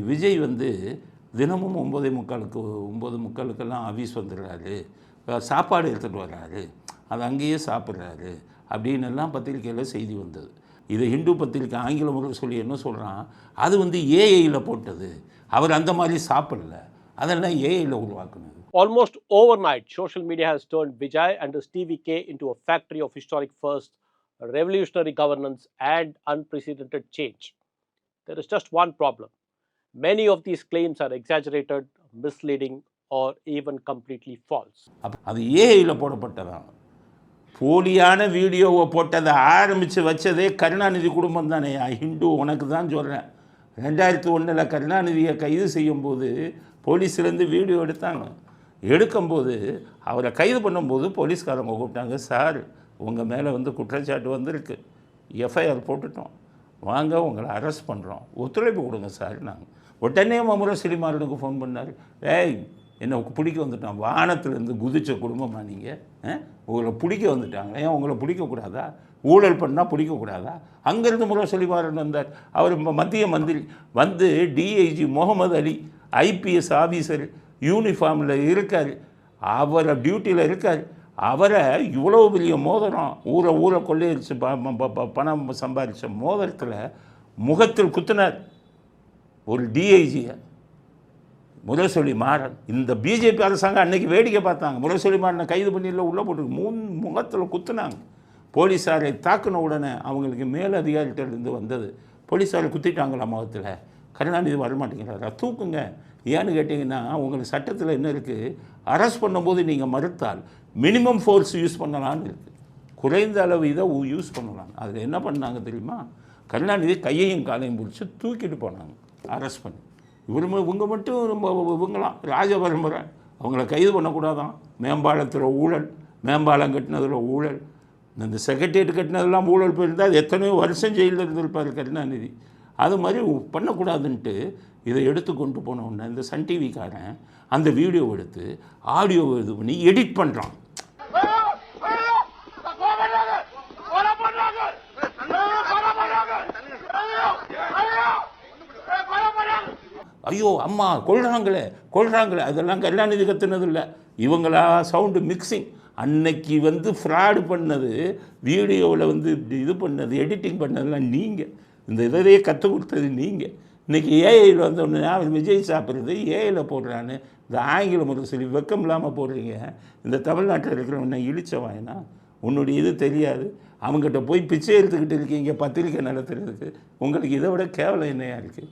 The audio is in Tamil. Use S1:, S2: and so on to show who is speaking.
S1: விஜய் வந்து தினமும் 9:45க்கு 9:45க்கெல்லாம் ஆஃபீஸ் வந்துடுறாரு, சாப்பாடு எடுத்துகிட்டு வர்றாரு, அது அங்கேயே சாப்பிட்றாரு அப்படின்னு எல்லாம் பத்திரிக்கையில் செய்தி வந்தது. இதை ஹிந்து பத்திரிக்கை ஆங்கில முறையில் சொல்லி என்ன சொல்கிறான், அது வந்து ஏஐயில் போட்டது, அவர் அந்த மாதிரி சாப்பிடல, அதெல்லாம் ஏஐயில் உருவாக்குனது.
S2: Almost overnight, social media has turned Vijay and his TVK into a factory of historic first, revolutionary governance, and unprecedented change. There is just one problem. Many of these claims are exaggerated, misleading, or even completely false.
S1: அது ஏஐயில் போடப்பட்டதான். போலியான வீடியோவை போட்டதை ஆரம்பித்து வச்சதே கருணாநிதி குடும்பம் தானே. ஹிந்து உனக்கு தான் சொல்கிறேன். 2001 கருணாநிதியை கைது செய்யும்போது போலீஸ்லேருந்து வீடியோ எடுத்தாங்க. எடுக்கும்போது அவரை கைது பண்ணும்போது போலீஸ்காரங்க கூப்பிட்டாங்க, சார் உங்கள் மேலே வந்து குற்றச்சாட்டு வந்திருக்கு, எஃப்ஐஆர் போட்டுட்டோம், வாங்க உங்களை அரெஸ்ட் பண்ணுறோம், ஒத்துழைப்பு கொடுங்க சார். நாங்கள் உடனே முரசொலி மாறனுக்கு ஃபோன் பண்ணார், ஏய் என்னை பிடிக்க வந்துட்டான், வானத்துலேருந்து குதிச்ச குடும்பமாக நீங்கள், உங்களை பிடிக்க வந்துட்டாங்க, ஏன் உங்களை பிடிக்கக்கூடாதா, ஊழல் பண்ணால் பிடிக்கக்கூடாதா? அங்கேருந்து முரசொலி மாறன் வந்தார். அவர் மத்திய மந்திரி வந்து டிஐஜி முகமது அலி ஐபிஎஸ் ஆஃபீஸர் யூனிஃபார்மில் இருக்கார், அவரை டியூட்டியில் இருக்கார், அவரை இவ்வளோ பெரிய மோதிரம் ஊரை கொள்ளையடிச்சு பணம் சம்பாதிச்ச மோதிரத்தில் முகத்தில் குத்தினார் ஒரு டிஐஜியை முரசொலி மாறன். இந்த பிஜேபி அரசாங்கம் அன்றைக்கி வேடிக்கை பார்த்தாங்க. முரசொலி மாறனை கைது பண்ணியில் உள்ளே போட்டு முகத்தில் குத்துனாங்க. போலீஸாரை தாக்குன உடனே அவங்களுக்கு மேலதிகாரிகிட்டேருந்து வந்தது, போலீஸாரை குத்திட்டாங்களா முகத்தில், கருணாநிதி வரமாட்டேங்கிறாரா, தூக்குங்க. ஏன்னு கேட்டிங்கன்னா உங்களுக்கு சட்டத்தில் என்ன இருக்குது, அரெஸ்ட் பண்ணும்போது நீங்கள் மறுத்தால் மினிமம் ஃபோர்ஸ் யூஸ் பண்ணலான்னு இருக்குது, குறைந்த அளவு இதை யூஸ் பண்ணலாம். அதில் என்ன பண்ணாங்க தெரியுமா, கருணாநிதி கையையும் காலையும் பிடிச்சி தூக்கிட்டு போனாங்க அரெஸ்ட் பண்ணி. இவங்க மட்டும் இவங்களாம் ராஜபரம்பரை, அவங்கள கைது பண்ணக்கூடாதான். மேம்பாலத்தில் ஊழல், மேம்பாலம் கட்டினதில் ஊழல், இந்த செக்ரட்டரியேட் கட்டினதெல்லாம் ஊழல் போயிருந்தால் அது எத்தனையோ வருஷம் ஜெயிலில் இருந்திருப்பார் கருணாநிதி. அது மாதிரி பண்ணக்கூடாதுன்ட்டு இதை எடுத்து கொண்டு போனோன்னே இந்த சன் டிவிக்காரன் அந்த வீடியோ எடுத்து ஆடியோவை இது பண்ணி எடிட் பண்ணுறான். ஐயோ அம்மா கொள்றாங்களே அதெல்லாம் கருணாநிதி கற்றுனது இல்லை, இவங்களா சவுண்டு மிக்சிங். அன்னைக்கு வந்து ஃப்ராடு பண்ணது, வீடியோவில் வந்து இது பண்ணது, எடிட்டிங் பண்ணதெல்லாம் நீங்கள், இந்த இதையே கற்றுக் கொடுத்தது நீங்கள். இன்றைக்கி ஏஐயில் வந்து ஒன்று விஜய் சாப்பிட்றது ஏஐயில் போடுறான்னு இந்த ஆங்கில முறை சொல்லி வெக்கம் இல்லாமல் போடுறீங்க. இந்த தமிழ்நாட்டில் இருக்கிறவன இழிச்சவாயனா, உன்னுடைய இது தெரியாது, அவங்ககிட்ட போய் பிச்சை எடுத்துக்கிட்டு இருக்கீங்க பத்திரிக்கை நடத்துறதுக்கு. உங்களுக்கு இதை விட கேவலம் என்னையா இருக்குது?